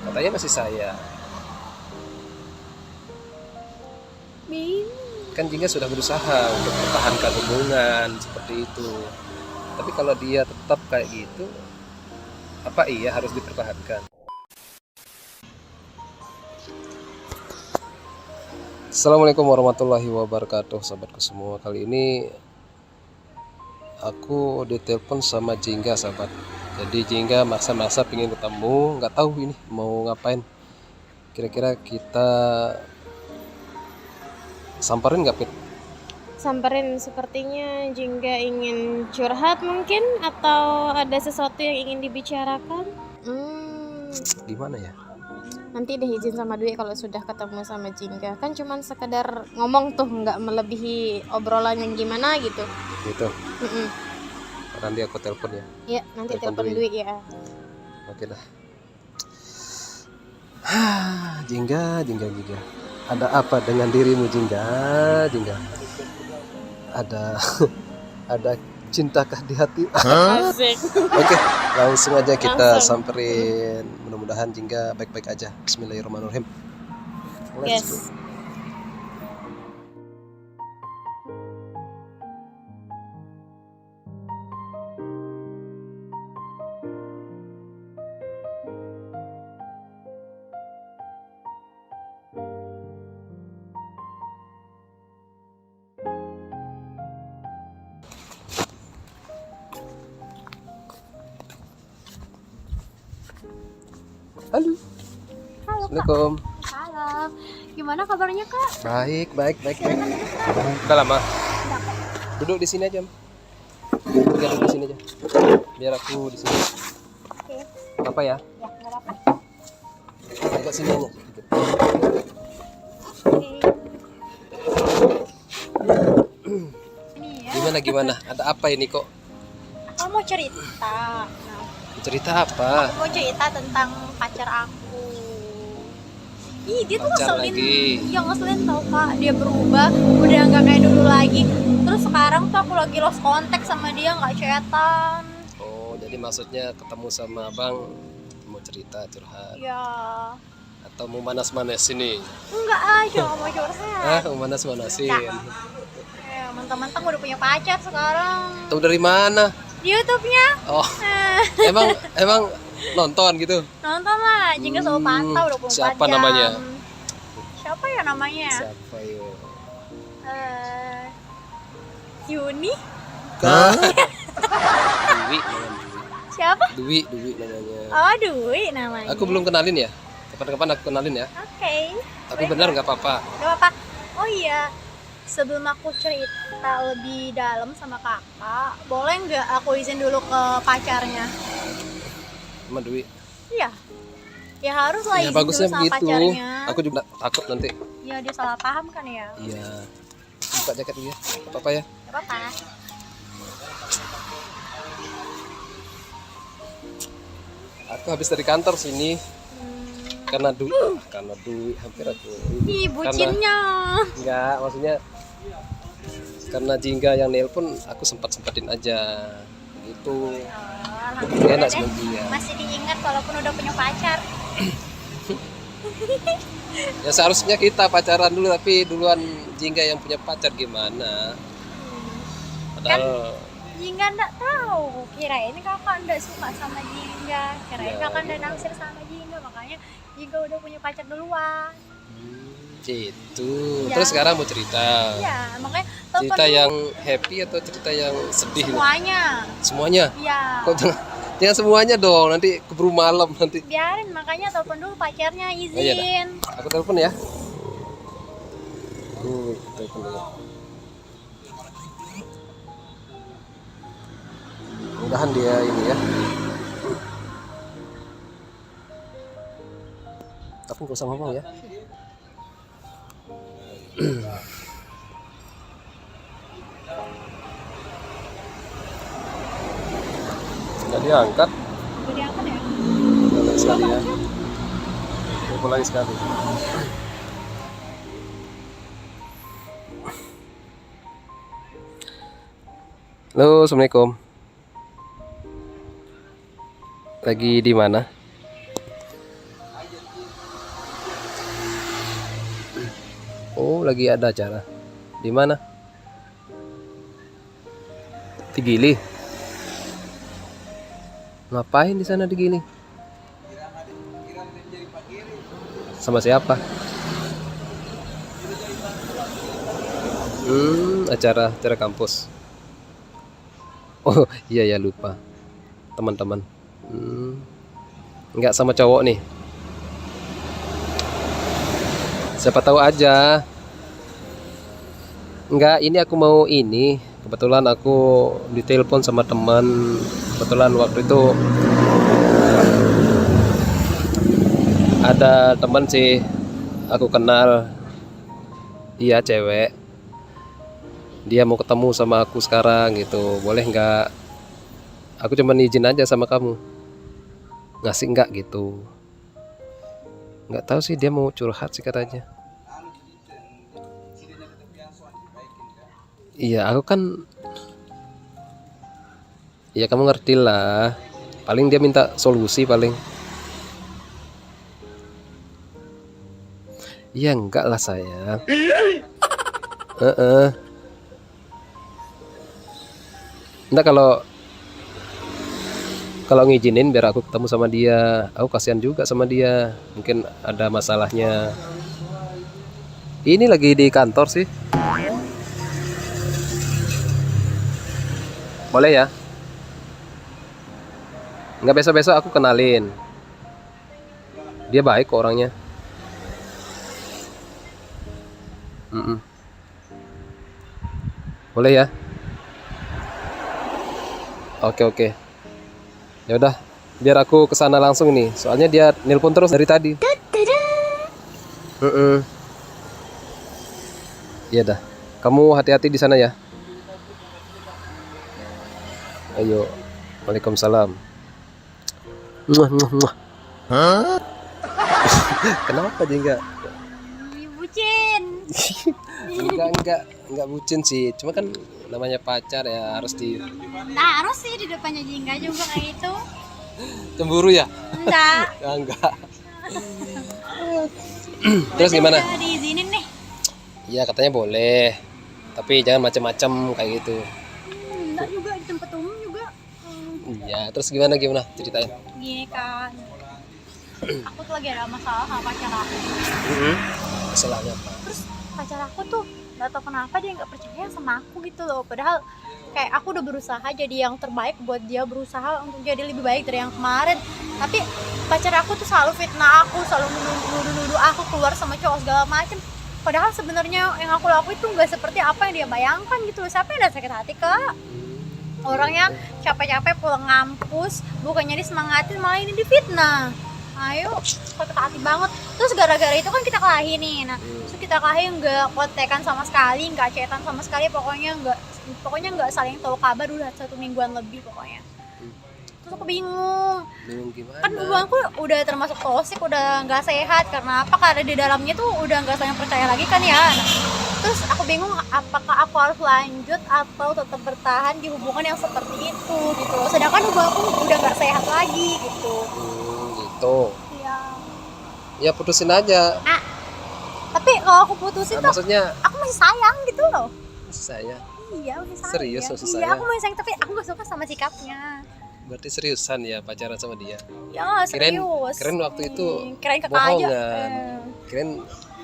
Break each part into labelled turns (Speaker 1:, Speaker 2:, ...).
Speaker 1: Katanya masih sayang. Kan Jingga sudah berusaha untuk mempertahankan hubungan seperti itu. Tapi kalau dia tetap kayak gitu, apa iya harus dipertahankan? Assalamualaikum warahmatullahi wabarakatuh, sahabatku semua. Kali ini aku ditelepon sama Jingga, sahabat. Jadi Jingga maksa-maksa pingin ketemu, nggak tahu ini mau ngapain. Kira-kira kita samperin nggak, Pit?
Speaker 2: Samperin, sepertinya Jingga ingin curhat mungkin, atau ada sesuatu yang ingin dibicarakan.
Speaker 1: Gimana ya?
Speaker 2: Nanti deh izin sama Dwi kalau sudah ketemu sama Jingga. Kan cuman sekedar ngomong tuh, nggak melebihi obrolan yang gimana gitu.
Speaker 1: Gitu.
Speaker 2: Mm-mm.
Speaker 1: Nanti aku telepon ya.
Speaker 2: Ya, nanti
Speaker 1: Telepon
Speaker 2: telepon
Speaker 1: Dwi.
Speaker 2: Dwi ya.
Speaker 1: Oke dah. Jingga. Ada apa dengan dirimu, Jingga? Ada ada cintakah di hati?
Speaker 2: Asik.
Speaker 1: Oke, langsung aja kita
Speaker 2: Langsung.
Speaker 1: samperin. Mudah-mudahan Jingga baik-baik aja. Bismillahirrahmanirrahim. Let's go.
Speaker 2: Yes.
Speaker 1: Halo.
Speaker 2: Halo Kak.
Speaker 1: Assalamualaikum.
Speaker 2: Halo. Gimana kabarnya Kak?
Speaker 1: Baik. Udah lama. Duduk di sini aja. Biar duduk di sini aja. Biar aku di sini.
Speaker 2: Oke.
Speaker 1: Apa ya?
Speaker 2: Ya, nggak apa-apa.
Speaker 1: Agak sini aja.
Speaker 2: Ini ya.
Speaker 1: Gimana? Ada apa ini kok?
Speaker 2: Aku mau cerita.
Speaker 1: Cerita apa?
Speaker 2: Aku mau cerita tentang pacar aku. Ih, dia tuh
Speaker 1: Pacar
Speaker 2: ngeselin.
Speaker 1: lagi.
Speaker 2: Iya, ngeselin tau Kak. Dia berubah, udah nggak kayak dulu lagi. Terus sekarang tuh aku lagi lost contact sama dia, nggak chatan.
Speaker 1: Oh, jadi maksudnya ketemu sama abang mau cerita curhat
Speaker 2: Ya,
Speaker 1: atau mau manas-manas ini?
Speaker 2: enggak aja, nggak mau curhat.
Speaker 1: Mau manas-manasin.
Speaker 2: Ya, mentang-mentang udah punya pacar sekarang.
Speaker 1: Tahu dari mana?
Speaker 2: Di YouTube-nya.
Speaker 1: Oh, emang nonton gitu?
Speaker 2: Nonton lah, Jingga selalu pantau 24
Speaker 1: Siapa
Speaker 2: jam.
Speaker 1: namanya?
Speaker 2: Siapa ya namanya?
Speaker 1: Siapa ya?
Speaker 2: Eh, Yuni?
Speaker 1: Hah? Dwi namanya.
Speaker 2: Siapa?
Speaker 1: Dwi namanya.
Speaker 2: Oh, Dwi namanya.
Speaker 1: Aku belum kenalin ya. Kapan-kapan aku kenalin ya.
Speaker 2: Oke.
Speaker 1: Tapi benar nggak apa-apa.
Speaker 2: Gak apa-apa. Oh iya, sebelum aku cerita lebih dalam sama kakak, boleh nggak aku izin dulu ke pacarnya?
Speaker 1: Sama Dwi.
Speaker 2: Iya. Ya harus lah
Speaker 1: Ya
Speaker 2: izin
Speaker 1: bagusnya
Speaker 2: dulu sama
Speaker 1: begitu.
Speaker 2: pacarnya.
Speaker 1: Aku juga takut nanti.
Speaker 2: Ya dia salah paham kan ya?
Speaker 1: Iya. Buka jaket dulu ya. Apa-apa ya?
Speaker 2: Gak apa-apa.
Speaker 1: Aku habis dari kantor sini karena duit hampir aku.
Speaker 2: Ih, bucinnya.
Speaker 1: Enggak, maksudnya karena Jingga yang nelpon aku sempetin aja gitu.
Speaker 2: Alhamdulillah
Speaker 1: Enak
Speaker 2: deh,
Speaker 1: sama dia.
Speaker 2: masih diingat walaupun udah punya pacar.
Speaker 1: Ya seharusnya kita pacaran dulu, tapi duluan Jingga yang punya pacar gimana? Padahal
Speaker 2: Jingga nggak tahu, kirain kakak nggak suka sama Jingga, kirain
Speaker 1: Ya,
Speaker 2: kakak nggak naksir sama Jingga, makanya Jingga udah punya pacar duluan.
Speaker 1: gitu.
Speaker 2: Ya.
Speaker 1: Terus sekarang mau cerita.
Speaker 2: Ya, makanya telepon
Speaker 1: Cerita
Speaker 2: dulu.
Speaker 1: yang happy atau cerita yang sedih nih?
Speaker 2: Semuanya.
Speaker 1: Semuanya?
Speaker 2: Iya.
Speaker 1: Kok jangan semuanya dong, nanti keburu malam nanti.
Speaker 2: Biarin, makanya telepon dulu pacarnya,
Speaker 1: Oh, iya dah.
Speaker 2: izin.
Speaker 1: Aku telepon ya. Telepon dulu. Mudahan dia ini ya. Tapi nggak usah ngomong ya. Nggak diangkat.
Speaker 2: Udah diangkat ya?
Speaker 1: Telepon lagi sekali ya. Telepon lagi sekali. Halo, assalamualaikum. Lagi di mana? Oh, lagi ada acara. Di mana? Di Gili. Ngapain di sana di Gili? Sama siapa? Acara kampus. Oh, iya ya lupa. Teman-teman. Nggak sama cowok nih. Siapa tahu aja. Enggak, ini aku mau ini. Kebetulan aku ditelepon sama teman. Kebetulan waktu itu ada teman sih aku kenal. Iya, cewek. Dia mau ketemu sama aku sekarang gitu. Boleh nggak? Aku cuma izin aja sama kamu. Ngasih nggak gitu. Nggak tahu sih, dia mau curhat sih katanya. Iya, aku kan, ya kamu ngerti lah. Paling dia minta solusi paling. Iya enggak lah sayang. Enggak, kalau ngizinin biar aku ketemu sama dia. Aku kasihan juga sama dia. Mungkin ada masalahnya. Ini lagi di kantor sih. Boleh ya? Enggak, besok-besok aku kenalin. Dia baik kok orangnya. Boleh ya? Oke. Ya udah, biar aku kesana langsung nih. Soalnya dia nelpon terus dari tadi. Iya dah. Kamu hati-hati di sana ya. Ayo. Waalaikumsalam. Muah. Kenapa dia enggak?
Speaker 2: Bucin.
Speaker 1: Enggak bucin sih. Cuma kan namanya pacar ya harus di
Speaker 2: Nah, harus sih di depannya Jingga juga kayak itu.
Speaker 1: cemburu ya?
Speaker 2: Enggak.
Speaker 1: Ya, enggak. Terus gimana?
Speaker 2: Udah diizinin nih.
Speaker 1: Iya, katanya boleh. Tapi jangan macam-macam kayak gitu.
Speaker 2: Enggak juga di tempat umum juga.
Speaker 1: Iya, terus gimana ceritain?
Speaker 2: Gini kan. Aku tuh lagi ada masalah sama pacar aku.
Speaker 1: Masalahnya apa?
Speaker 2: Terus pacar aku tuh nggak tahu kenapa dia nggak percaya sama aku gitu loh, padahal kayak aku udah berusaha jadi yang terbaik buat dia, berusaha untuk jadi lebih baik dari yang kemarin, tapi pacar aku tuh selalu fitnah aku, selalu nuduh aku keluar sama cowok segala macem, padahal sebenarnya yang aku lakuin tuh nggak seperti apa yang dia bayangkan gitu loh. Siapa yang udah sakit hati, Kak? Orangnya capek-capek pulang ngampus, bukannya disemangatin malah ini difitnah. Ayo, sakit hati banget. Terus gara-gara itu kan kita kelahi nih. Nah, terus kita kelahi nggak kontekan sama sekali, nggak chatan sama sekali, pokoknya nggak saling tahu kabar udah 1 mingguan lebih pokoknya. Terus aku bingung
Speaker 1: Gimana?
Speaker 2: kan hubunganku udah termasuk toksik, udah nggak sehat. Karena apa? Karena di dalamnya tuh udah nggak saling percaya lagi kan ya. Nah, terus aku bingung apakah aku harus lanjut atau tetap bertahan di hubungan yang seperti itu gitu loh. Sedangkan hubunganku udah nggak sehat lagi gitu.
Speaker 1: Gitu.
Speaker 2: Iya.
Speaker 1: Ya putusin aja.
Speaker 2: Tapi kalau aku putusin tuh
Speaker 1: Maksudnya
Speaker 2: aku masih sayang gitu loh.
Speaker 1: saya.
Speaker 2: Iya, masih sayang.
Speaker 1: Serius masih
Speaker 2: Iya,
Speaker 1: sayang?
Speaker 2: aku masih sayang tapi aku gak suka sama sikapnya.
Speaker 1: Berarti seriusan ya pacaran sama dia?
Speaker 2: Ya, serius.
Speaker 1: Kirain waktu itu
Speaker 2: kirain kakak aja.
Speaker 1: bohongan. Kirain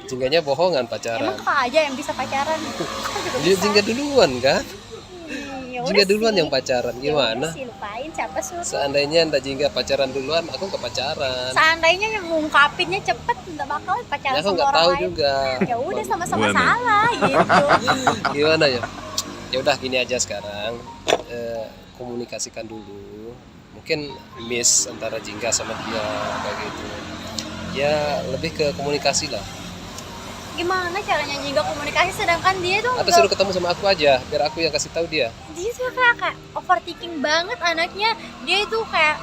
Speaker 1: Jingganya bohongan pacaran.
Speaker 2: Emang kakak aja yang bisa pacaran. Aku juga
Speaker 1: Dia
Speaker 2: bisa.
Speaker 1: Jingga duluan kan?
Speaker 2: Ya
Speaker 1: Jingga
Speaker 2: udah
Speaker 1: duluan
Speaker 2: sih.
Speaker 1: yang pacaran.
Speaker 2: Ya
Speaker 1: Gimana?
Speaker 2: udah sih, lupain siapa suruh.
Speaker 1: Seandainya ndak Jingga pacaran duluan, aku nggak pacaran.
Speaker 2: Seandainya yang ngungkapinnya cepet nggak bakal pacaran
Speaker 1: Ya aku
Speaker 2: sama
Speaker 1: nggak
Speaker 2: orang
Speaker 1: tahu
Speaker 2: lain.
Speaker 1: juga.
Speaker 2: Ya udah sama-sama salah gitu.
Speaker 1: Gimana ya? Ya udah gini aja sekarang. Komunikasikan dulu. Mungkin miss antara Jingga sama dia kayak gitu. Ya lebih ke komunikasi lah.
Speaker 2: Gimana caranya Jingga komunikasi sedangkan dia tuh
Speaker 1: Atau suruh ketemu sama aku aja, biar aku yang kasih tahu dia.
Speaker 2: dia tuh kayak overthinking banget anaknya. Dia itu kayak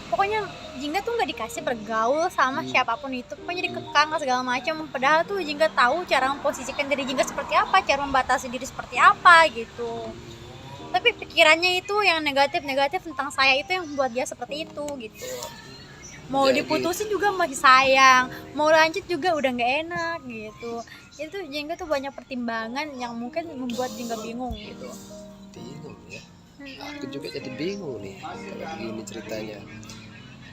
Speaker 2: pokoknya Jingga tuh nggak dikasih bergaul sama siapapun itu, pokoknya dikekang segala macam, padahal tuh Jingga tahu cara memposisikan diri Jingga seperti apa, cara membatasi diri seperti apa gitu. Tapi pikirannya itu yang negatif tentang saya itu yang membuat dia seperti itu gitu. Mau
Speaker 1: Jadi-
Speaker 2: diputusin juga masih sayang, mau lanjut juga udah nggak enak gitu. Itu Jingga tuh banyak pertimbangan yang mungkin membuat Jingga bingung gitu.
Speaker 1: Bingung ya. Aku juga jadi bingung nih kalau begini ceritanya.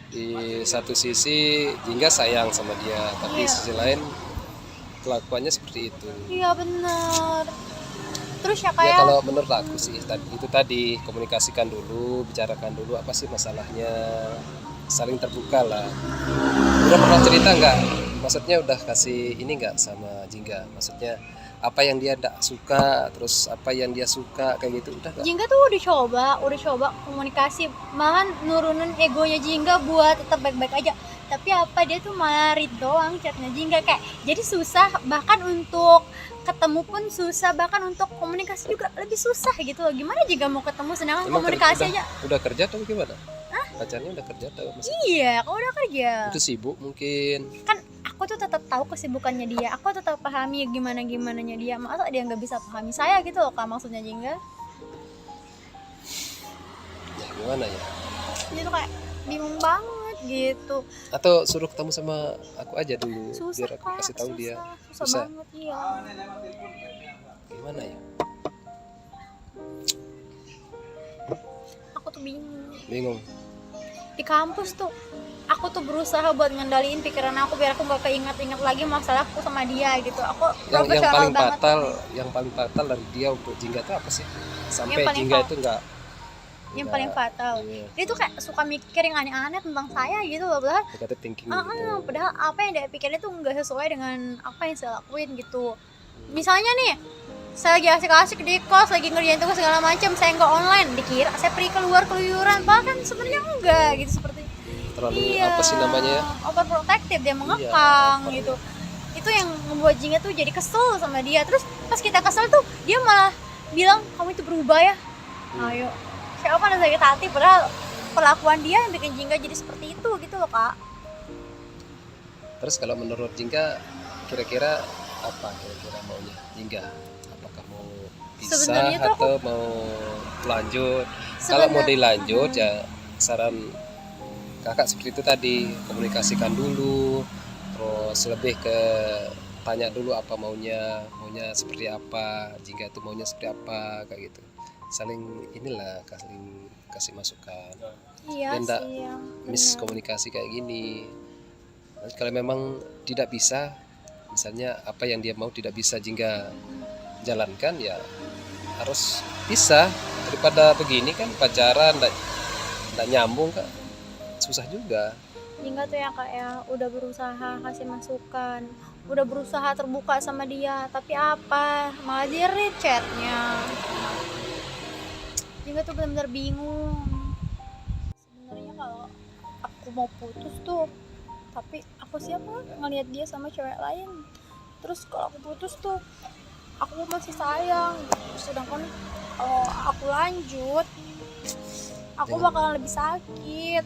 Speaker 1: Di satu sisi Jingga sayang sama dia, tapi
Speaker 2: Iya.
Speaker 1: sisi lain kelakuannya seperti itu.
Speaker 2: Iya bener. Terus ya
Speaker 1: Ya
Speaker 2: kayak
Speaker 1: kalau menurut aku sih itu tadi, komunikasikan dulu, bicarakan dulu apa sih masalahnya, saling terbuka lah. Udah pernah cerita nggak? Maksudnya udah kasih ini nggak sama Jingga? Maksudnya apa yang dia tidak suka, terus apa yang dia suka kayak gitu udah nggak?
Speaker 2: Jingga tuh udah coba komunikasi, malahan nurunin egonya Jingga buat tetap baik-baik aja. Tapi apa dia tuh malah read doang chatnya Jingga, kayak jadi susah, bahkan untuk ketemu pun susah, bahkan untuk komunikasi juga lebih susah gitu loh. Gimana Jingga mau ketemu sedangkan
Speaker 1: Emang
Speaker 2: komunikasi
Speaker 1: udah,
Speaker 2: aja?
Speaker 1: udah kerja atau gimana? Pacarnya udah kerja atau masih?
Speaker 2: Iya, kalau udah kerja.
Speaker 1: Itu sibuk mungkin.
Speaker 2: Kan aku tuh tetap tahu kesibukannya dia, aku tetap pahami gimana gimananya dia, masa dia nggak bisa pahami saya gitu loh kak, maksudnya Jingga.
Speaker 1: Ya gimana ya?
Speaker 2: Dia tuh kayak bingung banget gitu.
Speaker 1: Atau suruh ketemu sama aku aja dulu
Speaker 2: Susah
Speaker 1: biar aku
Speaker 2: kak,
Speaker 1: kasih tahu dia.
Speaker 2: susah
Speaker 1: Susah.
Speaker 2: banget iya.
Speaker 1: Gimana ya?
Speaker 2: Aku tuh bingung.
Speaker 1: Bingung.
Speaker 2: Di kampus tuh aku tuh berusaha buat ngendaliin pikiran aku biar aku gak keinget-inget lagi masalahku sama dia gitu. Aku
Speaker 1: Yang
Speaker 2: profesional
Speaker 1: paling
Speaker 2: banget.
Speaker 1: fatal dari dia untuk Jingga itu apa sih? Sampai
Speaker 2: Yang paling
Speaker 1: Jingga
Speaker 2: fa-
Speaker 1: itu enggak
Speaker 2: yang paling fatal,
Speaker 1: iya,
Speaker 2: dia tuh kayak suka mikir yang aneh-aneh tentang saya gitu loh, padahal
Speaker 1: negative thinking gitu.
Speaker 2: padahal apa yang dia pikirin tuh nggak sesuai dengan apa yang saya lakuin gitu. Misalnya nih, saya lagi asik-asik di kos, lagi ngerjain tugas segala macam, saya nggak online, dikira saya pergi keluar keluyuran, bahkan sebenarnya enggak gitu, seperti
Speaker 1: Terlalu apa sih namanya ya?
Speaker 2: overprotective, dia mengekang gitu. Itu yang membuat Jingga tuh jadi kesel sama dia. Terus pas kita kesel tuh dia malah bilang kamu itu berubah ya. Ayo, siapa yang sakit hati, padahal perlakuan dia yang bikin Jingga jadi seperti itu gitu loh kak.
Speaker 1: Terus kalau menurut Jingga kira-kira apa kira-kira maunya Jingga? Apakah mau pisah
Speaker 2: Sebenarnya tuh
Speaker 1: atau mau lanjut? Kalau mau dilanjut ya saran kakak seperti itu tadi, komunikasikan dulu, terus lebih ke tanya dulu apa maunya seperti apa, Jingga itu maunya seperti apa kayak gitu. Saling inilah saling kasih masukan.
Speaker 2: iya
Speaker 1: Nggak
Speaker 2: sih yang
Speaker 1: miskomunikasi kayak gini. Nah, kalau memang tidak bisa, misalnya apa yang dia mau tidak bisa Jingga jalankan ya harus pisah, daripada begini kan pacaran nggak nyambung kan susah juga.
Speaker 2: Jingga tuh yang kayak udah berusaha kasih masukan, udah berusaha terbuka sama dia, tapi apa malah dia read chatnya. Jingga tuh benar-benar bingung. Sebenarnya kalau aku mau putus tuh, tapi aku siapa ngelihat dia sama cewek lain. Terus kalau aku putus tuh aku masih sayang, sedangkan kalau aku lanjut aku bakalan lebih sakit.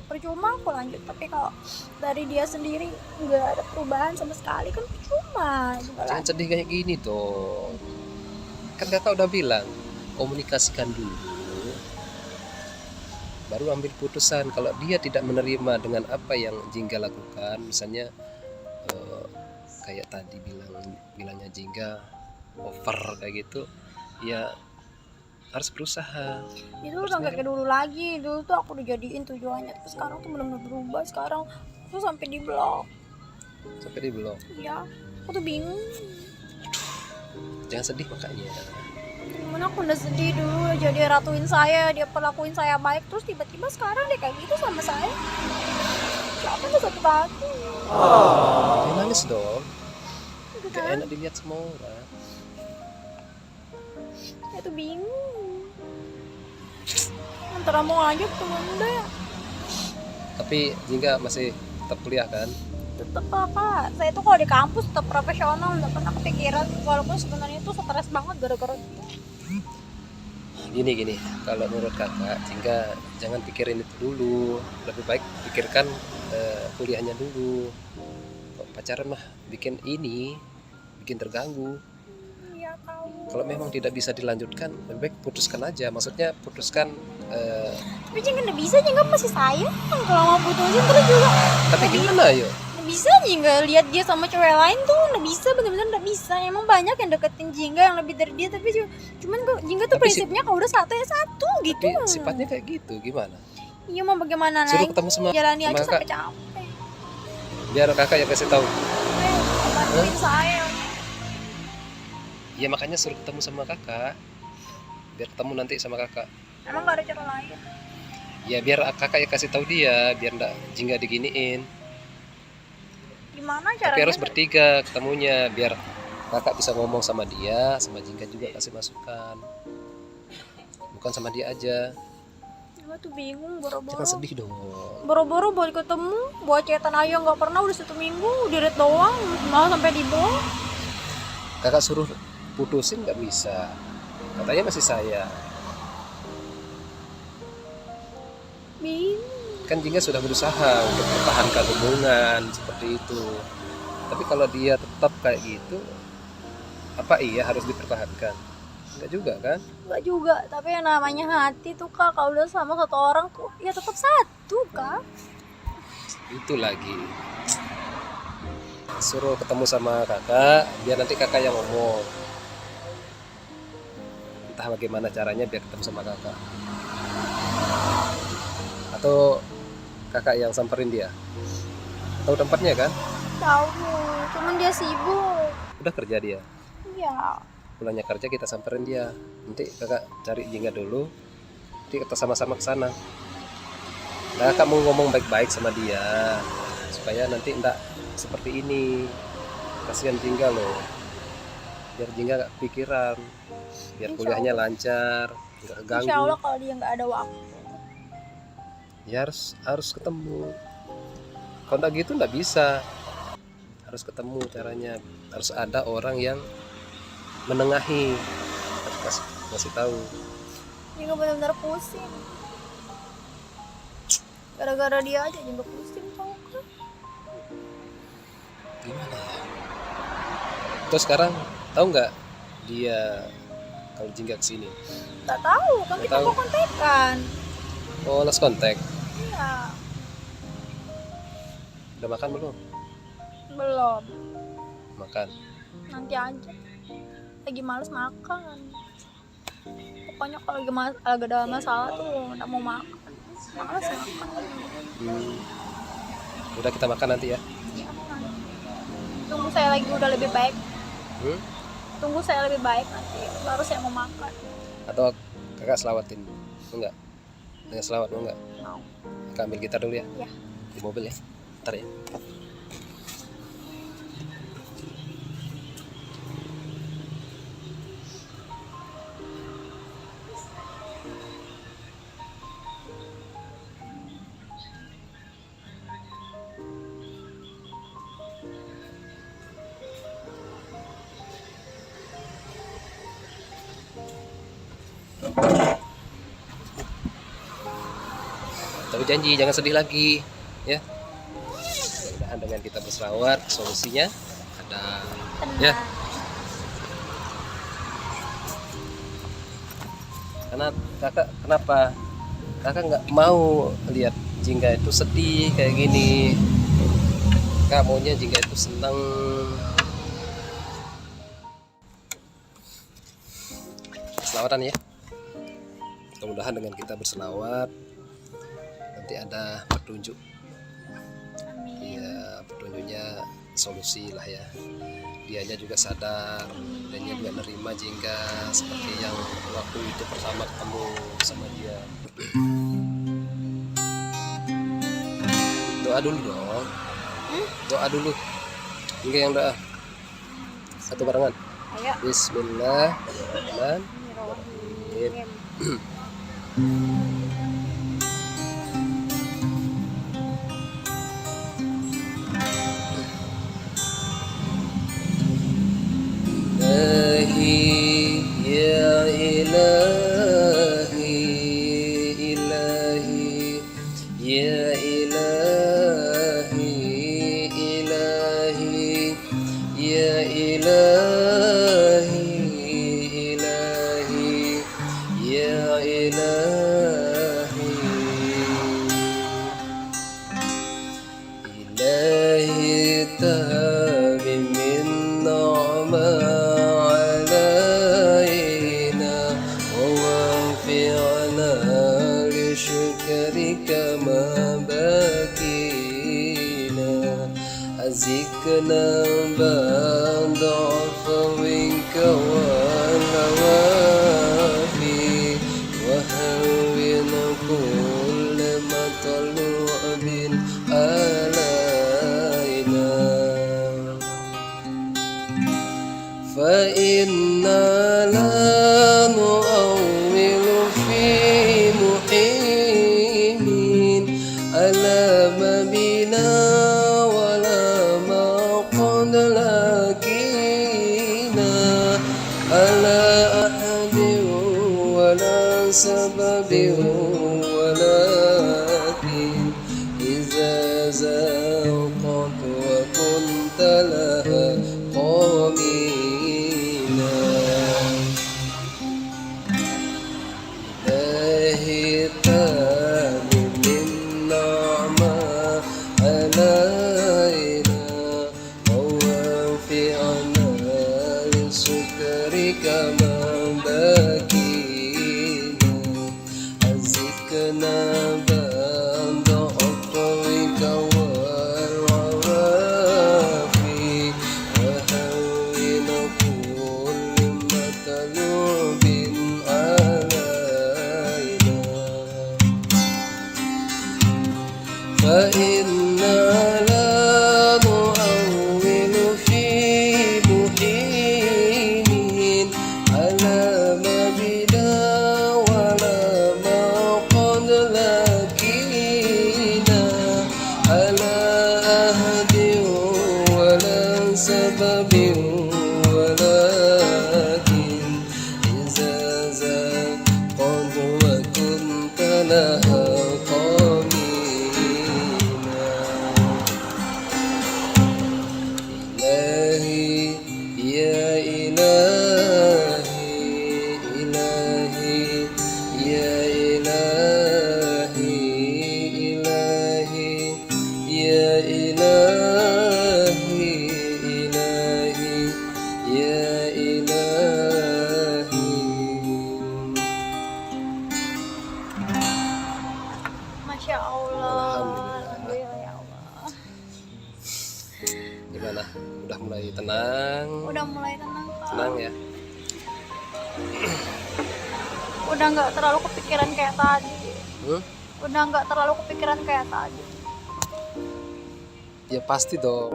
Speaker 2: Percuma aku lanjut, tapi kalau dari dia sendiri nggak ada perubahan sama sekali kan percuma juga
Speaker 1: Jangan sedih kayak gini tuh, kan kakak udah bilang komunikasikan dulu baru ambil putusan. Kalau dia tidak menerima dengan apa yang Jingga lakukan, misalnya kayak tadi bilangnya Jingga over kayak gitu, ya harus berusaha.
Speaker 2: itu udah nggak kayak dulu lagi. Dulu tuh aku udah jadiin tujuannya, tapi sekarang tuh benar-benar berubah. Sekarang tuh sampai di blok
Speaker 1: Sampai dia belum.
Speaker 2: ya, aku tuh bingung.
Speaker 1: Jangan sedih makanya.
Speaker 2: Gimana aku udah sedih dulu, jadi ratuin saya, dia perlakuin saya baik, terus tiba-tiba sekarang dia kayak gitu sama saya. Siapa yang sakit hati?
Speaker 1: Jangan nangis dong,
Speaker 2: Gitu
Speaker 1: gak
Speaker 2: kan?
Speaker 1: enak dilihat semua orang.
Speaker 2: Saya tuh bingung antara mau lanjut atau enggak.
Speaker 1: Tapi Jingga masih tetap kuliah kan?
Speaker 2: Tetep lah kak, saya tuh kalau di kampus tetap profesional, nggak pernah kepikiran, walaupun sebenarnya itu stres banget gara-gara itu.
Speaker 1: Gini, kalau menurut kakak Jingga jangan pikirin itu dulu, lebih baik pikirkan kuliahnya dulu. Kok pacaran mah bikin terganggu.
Speaker 2: Iya tahu.
Speaker 1: Kalau memang tidak bisa dilanjutkan, lebih baik putuskan aja. Maksudnya putuskan.
Speaker 2: Tapi jangan nggak bisa, jangan masih sayang. Kalau mau putusin terus juga
Speaker 1: Tapi gimana yuk?
Speaker 2: nggak bisa Jingga lihat dia sama cewek lain tuh, nggak bisa, bener-bener nggak bisa. Emang banyak yang deketin Jingga yang lebih dari dia, tapi cuman Jingga tuh
Speaker 1: Tapi
Speaker 2: prinsipnya kalau udah satu ya satu gitu.
Speaker 1: Tapi sifatnya kayak gitu, gimana?
Speaker 2: Iya, mau bagaimana
Speaker 1: Suruh
Speaker 2: lagi,
Speaker 1: ketemu sama
Speaker 2: jalani aja
Speaker 1: kakak.
Speaker 2: sampai capek.
Speaker 1: Biar kakak yang kasih tahu.
Speaker 2: Bantuin saya.
Speaker 1: Ya makanya suruh ketemu sama kakak. Biar ketemu nanti sama kakak.
Speaker 2: Emang gak ada cara lain?
Speaker 1: Ya biar kakak yang kasih tahu dia, biar nggak Jingga diginiin.
Speaker 2: Gimana caranya?
Speaker 1: Tapi harus bertiga ketemunya, biar kakak bisa ngomong sama dia, sama Jingga juga kasih masukan. Bukan sama dia aja.
Speaker 2: Gue tuh bingung, boro-boro.
Speaker 1: Jangan sedih dong.
Speaker 2: Boro-boro buat ketemu, buat chatan aja nggak pernah, udah 1 minggu, di read doang, malah sampai di blok.
Speaker 1: Kakak suruh putusin nggak bisa. Katanya masih sayang.
Speaker 2: Bingung.
Speaker 1: Kan Jingga sudah berusaha untuk mempertahankan hubungan seperti itu. Tapi kalau dia tetap kayak gitu, apa iya harus dipertahankan? Enggak juga kan?
Speaker 2: Nggak juga, tapi yang namanya hati tuh Kak, kalau udah sama satu orang tuh ya tetap satu Kak.
Speaker 1: Itu lagi. Suruh ketemu sama kakak, biar nanti kakak yang ngomong. Entah bagaimana caranya biar ketemu sama kakak. Atau kakak yang samperin dia. Tahu tempatnya kan?
Speaker 2: Tahu, cuman dia sibuk.
Speaker 1: Udah kerja dia.
Speaker 2: Iya.
Speaker 1: Pulangnya kerja kita samperin dia. Nanti kakak cari Jingga dulu. Nanti kita sama-sama ke sana. Nah, kakak mau ngomong baik-baik sama dia supaya nanti enggak seperti ini. Kasihan Jingga loh. Biar Jingga gak pikiran. Biar
Speaker 2: Insya
Speaker 1: kuliahnya lancar, nggak keganggu.
Speaker 2: Insya Allah kalau dia nggak ada waktu.
Speaker 1: Ya harus ketemu. Kalau nggak gitu nggak bisa. Harus ketemu caranya. Harus ada orang yang menengahi. Harus kasih tahu.
Speaker 2: Dia benar-benar pusing. Gara-gara dia aja juga pusing tau kan.
Speaker 1: Gimana ya? Terus sekarang tahu nggak dia kalau Jingga kesini?
Speaker 2: Nggak tahu kan,
Speaker 1: Nggak
Speaker 2: kita
Speaker 1: tahu.
Speaker 2: mau kontekan.
Speaker 1: Oh, lost contact.
Speaker 2: Iya,
Speaker 1: Udah makan belum?
Speaker 2: belum.
Speaker 1: Makan.
Speaker 2: Nanti aja. Lagi males makan. Pokoknya kalau lagi ada masalah tuh nggak mau makan. Males makan.
Speaker 1: Udah kita makan nanti ya.
Speaker 2: Tunggu saya lagi udah lebih baik.
Speaker 1: Hmm?
Speaker 2: Tunggu saya lebih baik nanti. Baru saya mau makan.
Speaker 1: Atau kakak selawatin? Enggak. Dengan selawat mau enggak?
Speaker 2: Mau.
Speaker 1: Kakak ambil gitar dulu ya.
Speaker 2: Ya.
Speaker 1: Di mobil ya. Ntar ya. Tapi janji jangan sedih lagi ya. Mudah-mudahan dengan kita berselawat solusinya ada ya. Karena kakak kenapa kakak nggak mau lihat Jingga itu sedih kayak gini. Kakak maunya Jingga itu senang. Selawatan ya. Mudah-mudahan dengan kita berselawat nanti ada petunjuk.
Speaker 2: Amin.
Speaker 1: Ya petunjuknya solusi lah ya. Dianya juga sadar dan dia juga nerima Jingga seperti yang waktu itu pertama ketemu sama dia. Doa dulu dong. Doa dulu. Jingga yang doa. Satu barengan.
Speaker 2: Ayo.
Speaker 1: Bismillahirrahmanirrahim. Ya ilahi, ilahi, ya ilahi, ilahi, ya ilahi, ilahi, ya ilahi. تام من نعمة علينا ووفقنا لشكرك ما بكينا أزكنا بعد عفوك والعوافي وهون كل مطلوب علينا فإنا لا نؤول في محيمين على ما بنا ولا ما قد لكينا على أحد ولا سبب ولكن إذا زاقت وكنت لها قامينا إلهي تام من نعمة علينا ووفقنا لشكرك ما بكينا أزكنا بعد عفوك والعوافي وهون كل مطلوب علينا فإنا لا نؤول في محيمين على ما بنا ولا ما قد لكينا على أحد ولا سبب ولكن إذا زاقت وكنت لها قامينا إلهي يا إلهي إلهي يا إلهي إلهي يا إلهي إلهي يا إلهي.
Speaker 2: Masya Allah. Alhamdulillah ya Allah.
Speaker 1: Gimana? Udah mulai tenang?
Speaker 2: Udah mulai tenang Kak.
Speaker 1: Tenang ya?
Speaker 2: Udah nggak terlalu kepikiran kayak tadi.
Speaker 1: Hmm?
Speaker 2: Udah nggak terlalu kepikiran kayak tadi.
Speaker 1: Ya pasti dong.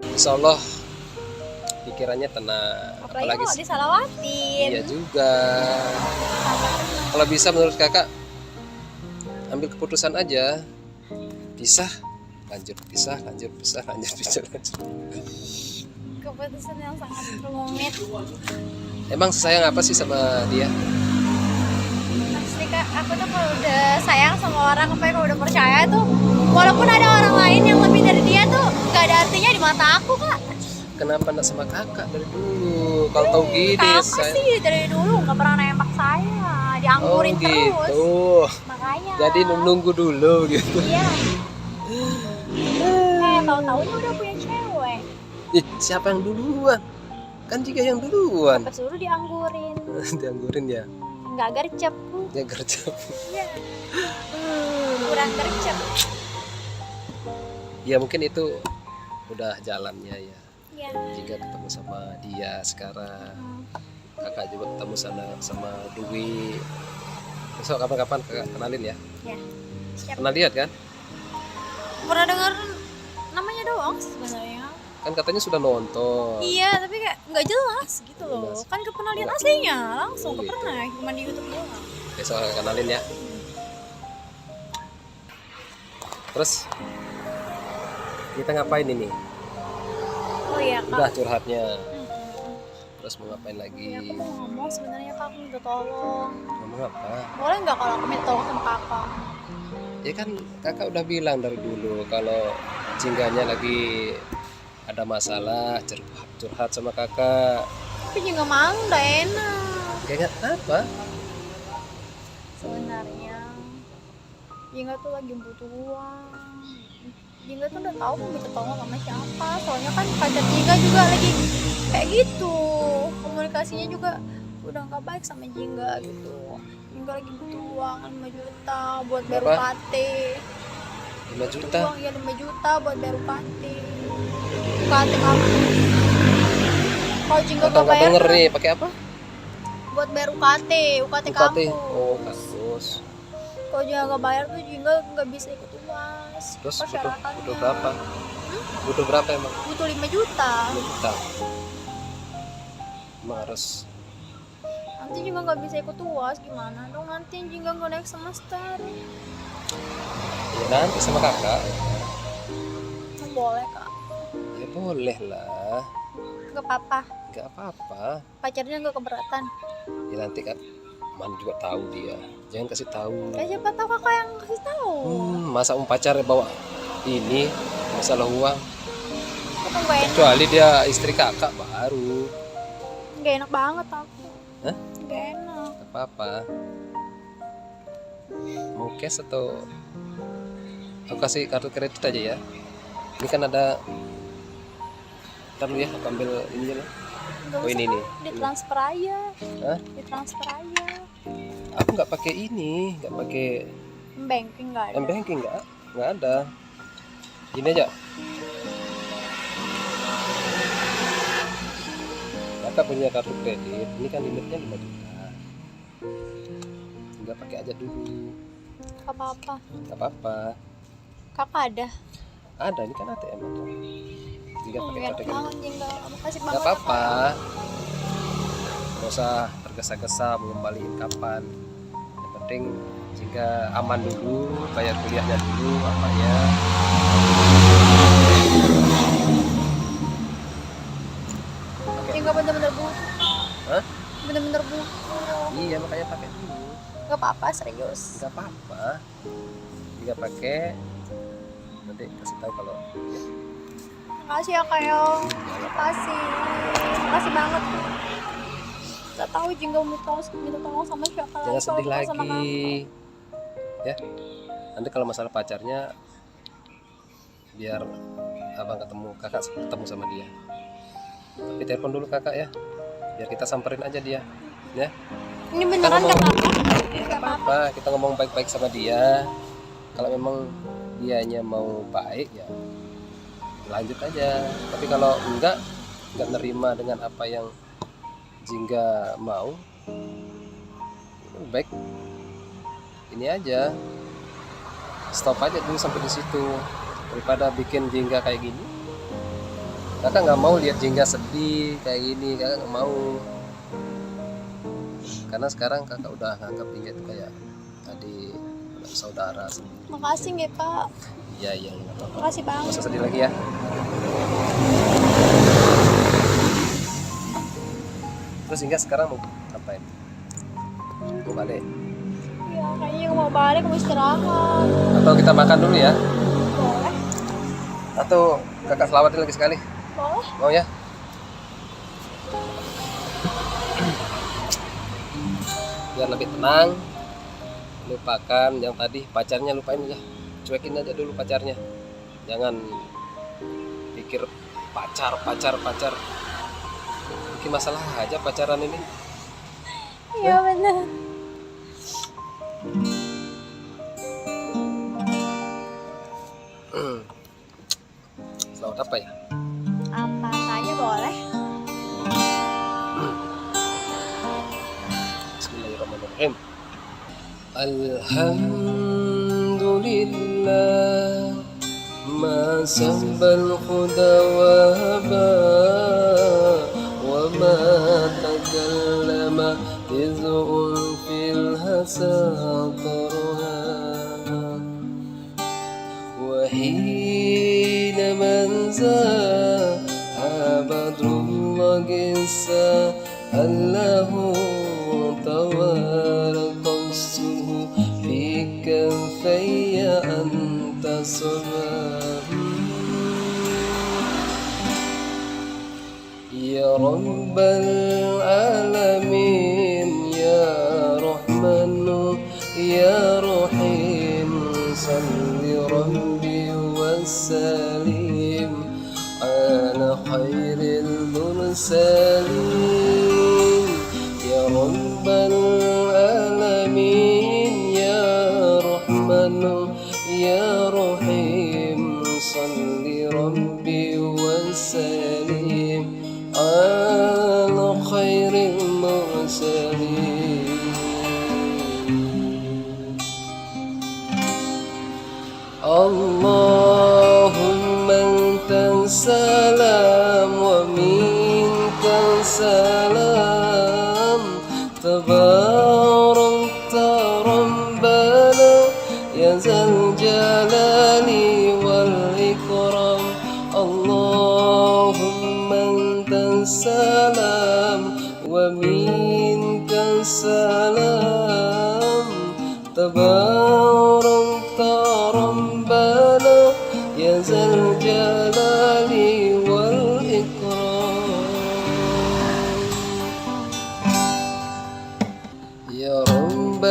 Speaker 1: Insya Allah pikirannya tenang.
Speaker 2: Apalagi kalau disalawatin.
Speaker 1: Iya juga. Kalau bisa menurut kakak ambil keputusan aja, pisah, lanjut, pisah, lanjut, pisah, lanjut, pisah, lanjut.
Speaker 2: Keputusan yang sangat rumit.
Speaker 1: Emang sayang apa sih sama dia?
Speaker 2: Pasti Kak, aku tuh kalau udah sayang sama orang, apa kalau udah percaya tuh, walaupun ada orang lain yang lebih dari dia tuh gak ada artinya di mata aku Kak.
Speaker 1: Kenapa enggak sama kakak dari dulu? Kalau tahu gini,
Speaker 2: Kakak sih dari dulu nggak pernah nembak saya, dianggurin terus.
Speaker 1: gitu.
Speaker 2: Makanya.
Speaker 1: Jadi nunggu dulu gitu.
Speaker 2: Iya. Tahu-taunya udah punya cewek.
Speaker 1: Ih, siapa yang duluan? Kan juga yang duluan.
Speaker 2: Pas dulu dianggurin.
Speaker 1: Dianggurin ya.
Speaker 2: Nggak gercep.
Speaker 1: Ya gercep.
Speaker 2: Iya. Kurang gercep.
Speaker 1: Ya mungkin itu udah jalannya ya.
Speaker 2: Iya.
Speaker 1: Jika ketemu sama dia sekarang, kakak juga ketemu sama Dwi. Besok kapan-kapan kakak kenalin ya.
Speaker 2: Ya. Siap.
Speaker 1: Pernah lihat kan?
Speaker 2: Pernah dengar namanya doang sih sebenarnya.
Speaker 1: Kan katanya sudah nonton.
Speaker 2: Iya, tapi kayak nggak jelas gitu loh.
Speaker 1: Jelas.
Speaker 2: Kan gak pernah lihat aslinya, langsung
Speaker 1: Oh,
Speaker 2: gak
Speaker 1: gitu.
Speaker 2: pernah, cuma di YouTube doang.
Speaker 1: Besok kakak kenalin ya. Terus kita ngapain ini?
Speaker 2: Oh iya Kak.
Speaker 1: Udah curhatnya.
Speaker 2: Mm-mm.
Speaker 1: Terus mau ngapain lagi?
Speaker 2: Ya, aku mau ngomong sebenarnya Kak, aku minta tolong.
Speaker 1: Ngomong apa?
Speaker 2: Boleh nggak kalau aku minta tolong sama Kakak?
Speaker 1: Ya kan kakak udah bilang dari dulu kalau Jingganya lagi ada masalah, curhat sama kakak.
Speaker 2: Tapi juga malu, udah enak.
Speaker 1: Kayak apa?
Speaker 2: Jingga tuh lagi butuh uang. Jingga tuh udah tahu mau minta tolong sama siapa, soalnya kan pacar Jingga juga lagi kayak gitu, komunikasinya juga udah nggak baik sama Jingga gitu. Jingga lagi butuh uang 5 juta buat bayar
Speaker 1: Berapa?
Speaker 2: UKT.
Speaker 1: 5 juta.
Speaker 2: Uang ya 5 juta buat bayar UKT. UKT kampus. Kalau Jingga
Speaker 1: Kakak
Speaker 2: gak
Speaker 1: nggak
Speaker 2: bayar
Speaker 1: denger
Speaker 2: kan
Speaker 1: nih, pakai apa?
Speaker 2: buat bayar UKT
Speaker 1: UKT.
Speaker 2: kampus.
Speaker 1: Oh, kampus.
Speaker 2: Kalau Jingga gak bayar tuh Jingga nggak bisa ikut UAS.
Speaker 1: Terus
Speaker 2: Persyaratannya.
Speaker 1: butuh berapa? Butuh berapa emang?
Speaker 2: Butuh 5 juta.
Speaker 1: 5 juta. Emang harus.
Speaker 2: Nanti Jingga nggak bisa ikut UAS, gimana dong nanti Jingga nggak naik semester?
Speaker 1: Ya nanti sama kakak.
Speaker 2: Boleh kak,
Speaker 1: Ya boleh lah.
Speaker 2: nggak apa-apa.
Speaker 1: Gak apa-apa.
Speaker 2: Pacarnya nggak keberatan.
Speaker 1: Ya nanti kan Man juga tahu dia. Jangan kasih tahu.
Speaker 2: Ya siapa tahu kakak yang kasih tahu.
Speaker 1: Masa pacar bawa ini masalah uang.
Speaker 2: Aku nggak enak,
Speaker 1: Kecuali dia istri kakak baru.
Speaker 2: nggak enak banget aku.
Speaker 1: Hah?
Speaker 2: Nggak enak.
Speaker 1: Gak apa-apa. Mau cash atau aku kasih kartu kredit aja ya. Ini kan ada. Ntar dulu ya, aku ambil ini dulu.
Speaker 2: Nggak
Speaker 1: Oh,
Speaker 2: usah,
Speaker 1: ini
Speaker 2: Kak.
Speaker 1: nih.
Speaker 2: Ditransfer aja.
Speaker 1: Hah?
Speaker 2: Ditransfer aja.
Speaker 1: Aku nggak pakai ini, nggak pakai
Speaker 2: Banking nggak ada.
Speaker 1: M-banking, nggak ada. Ini aja. Kakak punya kartu kredit, ini kan limitnya 5 juta. Nggak pakai aja dulu,
Speaker 2: Nggak apa-apa.
Speaker 1: nggak apa-apa.
Speaker 2: Kakak ada.
Speaker 1: Ada, ini kan ATM ada. Jika pakai
Speaker 2: Nggak
Speaker 1: kartu
Speaker 2: enak
Speaker 1: kredit,
Speaker 2: banget Jingga. Makasih banget.
Speaker 1: nggak apa-apa. Nggak usah tergesa-gesa mau ngembaliin kapan. Yang penting jika aman dulu, bayar kuliahnya dulu, apanya.
Speaker 2: Jingga bener-bener butuh.
Speaker 1: Hah?
Speaker 2: Bener-bener butuh.
Speaker 1: Iya, makanya pakai dulu.
Speaker 2: Nggak apa-apa, serius.
Speaker 1: Nggak apa-apa. Jika pakai, nanti kasih tahu kalau
Speaker 2: Makasih ya Kak Yong. Makasih. Makasih banget. Gak tahu Jingga minta tolong sama siapa lagi.
Speaker 1: jangan
Speaker 2: kalau
Speaker 1: sedih
Speaker 2: bukan sama
Speaker 1: lagi.
Speaker 2: kakak.
Speaker 1: Ya. Nanti kalau masalah pacarnya, biar abang kakak ketemu sama dia. Tapi telepon dulu kakak ya, biar kita samperin aja dia. Ya.
Speaker 2: Ini beneran
Speaker 1: ngomong-
Speaker 2: kata kakak?
Speaker 1: Nggak apa-apa, kita ngomong baik-baik sama dia. Kalau memang dianya mau baik ya lanjut aja. Tapi kalau nggak nerima dengan apa yang Jingga mau, baik ini aja, stop aja dulu sampai di situ daripada bikin Jingga kayak gini. Kakak nggak mau lihat Jingga sedih kayak gini, kakak nggak mau. Karena sekarang kakak udah nganggap Jingga itu kayak adik, saudara sendiri.
Speaker 2: Makasih nggak Pak.
Speaker 1: Iya, nggak apa-apa.
Speaker 2: Makasih banget.
Speaker 1: Nggak usah sedih lagi ya. Terus hingga sekarang mau ngapain? Mau balik?
Speaker 2: Iya, kayaknya mau balik, mau istirahat.
Speaker 1: Atau kita makan dulu ya?
Speaker 2: Boleh?
Speaker 1: Atau kakak selawatin lagi sekali?
Speaker 2: Boleh?
Speaker 1: Mau ya? Biar lebih tenang, lupakan yang tadi, pacarnya lupain aja, cuekin aja dulu pacarnya. Jangan pikir pacar bikin masalah aja pacaran ini.
Speaker 2: Iya bener.
Speaker 1: Selamat apa ya?
Speaker 2: Apa saja boleh.
Speaker 1: Bismillahirrahmanirrahim. Alhamdulillah ma sabbal huda wa haba wa ma takallama izun fil hasatarha wa hina man abadullah gisa allahu tawaraqasuhu fi kafayya anta sabah ya rabbal alamin ya rahmanu ya rahim صل ربي وسلم على خير المرسلين يا رب العالمين يا رحمن يا رحيم صل ربي وسلم على خير المرسلين اللهم انت السلام ومنك السلام تباركت ربنا يا ذا الجلال والإكرام اللهم انت السلام ومنك السلام تباركت ربنا يا ذا الجلال والإكرام يا رب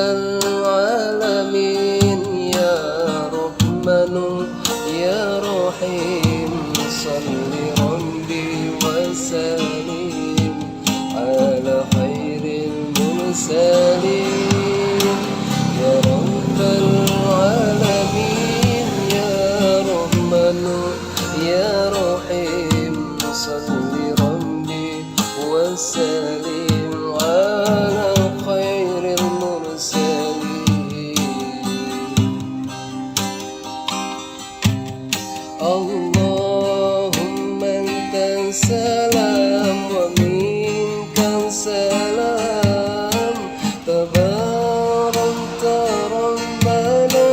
Speaker 1: العالمين يا رحمن يا رحيم صل ربي وسلم على خير المرسلين يا رب العالمين يا رحمن يا رحيم صل ربي وسلم على خير المرسلين اللهم انت السلام ومنك السلام تباركت ربنا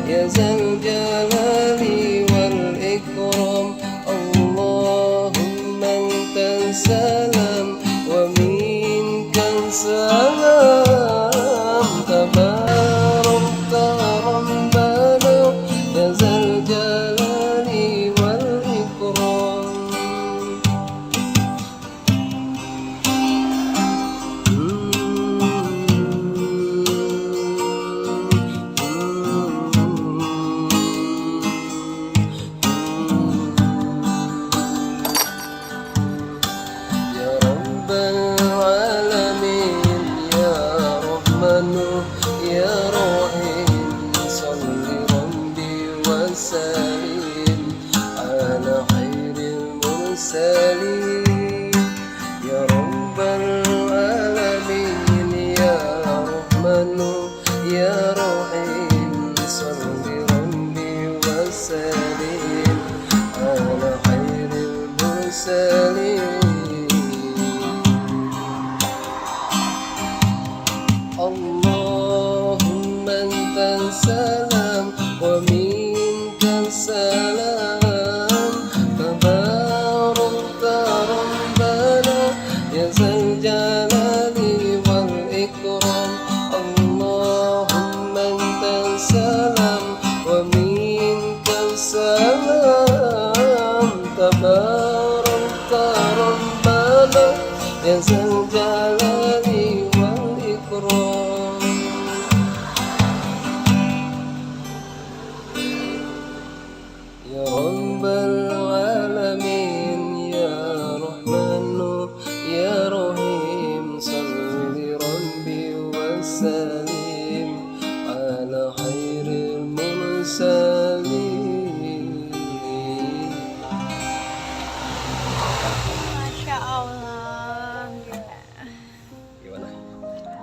Speaker 1: يا ذا الجلال والإكرام اللهم انت السلام ومنك السلام تباركت ربنا يا ذا الجلال والإكرام يا رب العالمين يا رحمن يا رحيم صل ربي وسلم على خير المرسلين يا رب العالمين يا رحمن يا رحيم صل ربي وسلم على خير المرسلين اللهم انت السلام ومنك السلام تباركت ربنا يا ذا الجلال والإكرام اللهم انت السلام ومنك السلام تباركت ربنا يا ذا الجلال والإكرام يا رب العالمين يا رحمن يا رحيم صل ربي وسلم على خير المرسلين
Speaker 2: Masya Allah.
Speaker 1: gimana?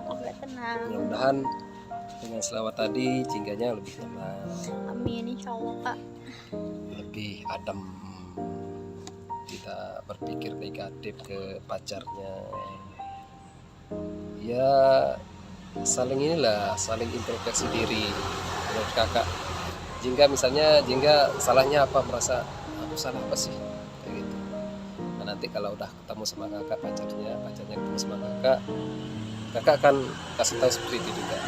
Speaker 2: Aku udah tenang.
Speaker 1: Mudah-mudahan dengan selawat tadi jingganya lebih tenang,
Speaker 2: Amin insya Allah kak.
Speaker 1: lebih adem, tidak berpikir negatif ke pacarnya. Ya saling inilah, saling introspeksi diri. Menurut kakak, jingga misalnya jingga salahnya apa, merasa aku salah apa sih, kayak gitu. Nah nanti kalau udah ketemu sama kakak, pacarnya ketemu sama kakak akan kasih tahu seperti itu juga.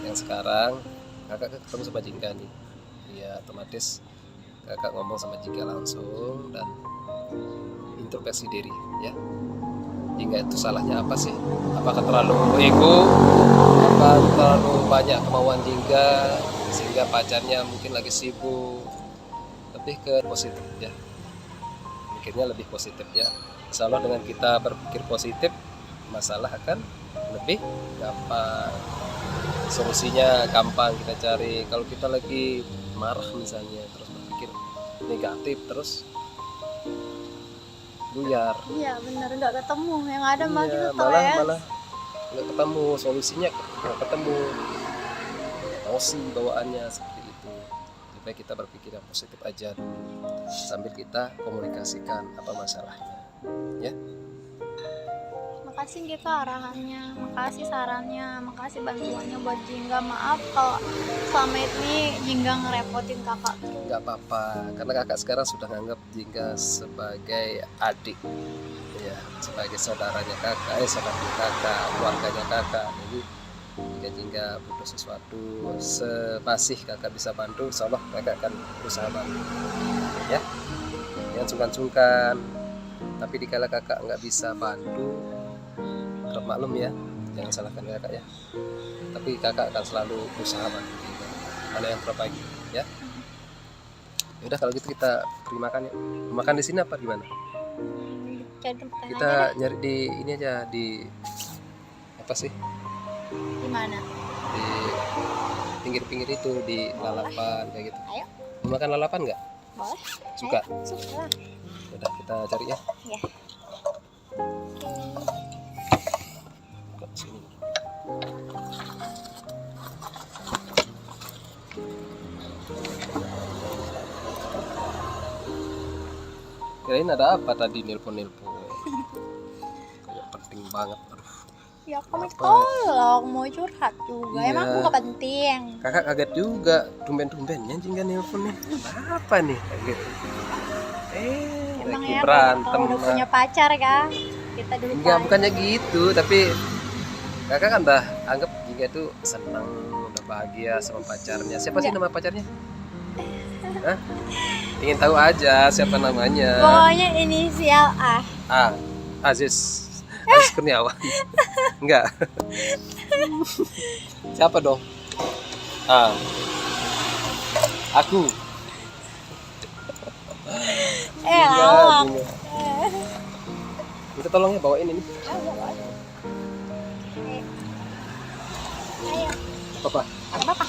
Speaker 1: Yang sekarang kakak ketemu sama jingga nih, ya otomatis kakak ngomong sama jingga langsung dan introspeksi diri ya. Jingga itu salahnya apa sih? Apakah terlalu ego? Apa terlalu banyak kemauan jingga? sehingga pacarnya mungkin lagi sibuk. Lebih ke positif ya, mikirnya lebih positif ya. Insya Allah dengan kita berpikir positif, masalah akan lebih gampang, solusinya gampang kita cari. Kalau kita lagi marah misalnya terus berpikir negatif terus buyar.
Speaker 2: Iya bener, nggak ketemu yang ada mah
Speaker 1: Iya,
Speaker 2: kita
Speaker 1: malah
Speaker 2: stres.
Speaker 1: nggak ketemu solusinya, nggak ketemu, emosi bawaannya seperti itu. Supaya kita berpikir yang positif aja dulu sambil kita komunikasikan apa masalahnya ya.
Speaker 2: Makasih gitu arahannya, makasih sarannya, makasih bantuannya buat Jingga. Maaf kalau selama ini Jingga ngerepotin kakak.
Speaker 1: Nggak apa-apa, karena kakak sekarang sudah nganggap Jingga sebagai adik ya, sebagai saudaranya kakak, saudaranya kakak, keluarganya kakak. Jadi jika Jingga butuh sesuatu sepasih kakak bisa bantu, insya Allah kakak akan berusaha bantu ya. Jangan sungkan-sungkan, tapi dikala kakak nggak bisa bantu, harap maklum ya, jangan salahkan kakak ya. Tapi kakak akan selalu berusaha bantu Jingga, mana yang terbaik ya. Ya udah kalau gitu kita pergi makan ya. Makan di sini apa di mana?
Speaker 2: Cari tempat yang
Speaker 1: Kita
Speaker 2: lain
Speaker 1: nyari di ini aja, di apa sih?
Speaker 2: deh. Di mana?
Speaker 1: Di pinggir-pinggir itu, di lalapan kayak gitu.
Speaker 2: Ayo.
Speaker 1: Mau makan lalapan nggak?
Speaker 2: Boleh?
Speaker 1: Suka?
Speaker 2: Ayo, suka lah.
Speaker 1: Udah kita cari ya.
Speaker 2: Iya.
Speaker 1: Ke sini. Kirain ada apa tadi nelpon-nelpon? Kayak penting banget. Aduh.
Speaker 2: Ya kamu
Speaker 1: Apa?
Speaker 2: tolong mau curhat juga.
Speaker 1: Iya.
Speaker 2: Emang aku nggak penting.
Speaker 1: Kakak kaget juga, tumben-tumbennya Jingga nelpon nih. Apa nih? Kayak gitu.
Speaker 2: Emang
Speaker 1: Lagi
Speaker 2: ya
Speaker 1: berantem.
Speaker 2: kalau udah punya pacar kan kita dulu
Speaker 1: Enggak, bukannya gitu, tapi kakak kan dah anggap Jingga itu senang, udah bahagia sama pacarnya. Siapa sih nama pacarnya? Hah? Ingin tahu aja siapa namanya.
Speaker 2: pokoknya inisial A.
Speaker 1: Aziz Kurniawan. Enggak. Siapa dong? Aku.
Speaker 2: Lawak.
Speaker 1: Jingga. Minta tolong ya bawain ini.
Speaker 2: Ayo,
Speaker 1: Apa?
Speaker 2: apa-apa.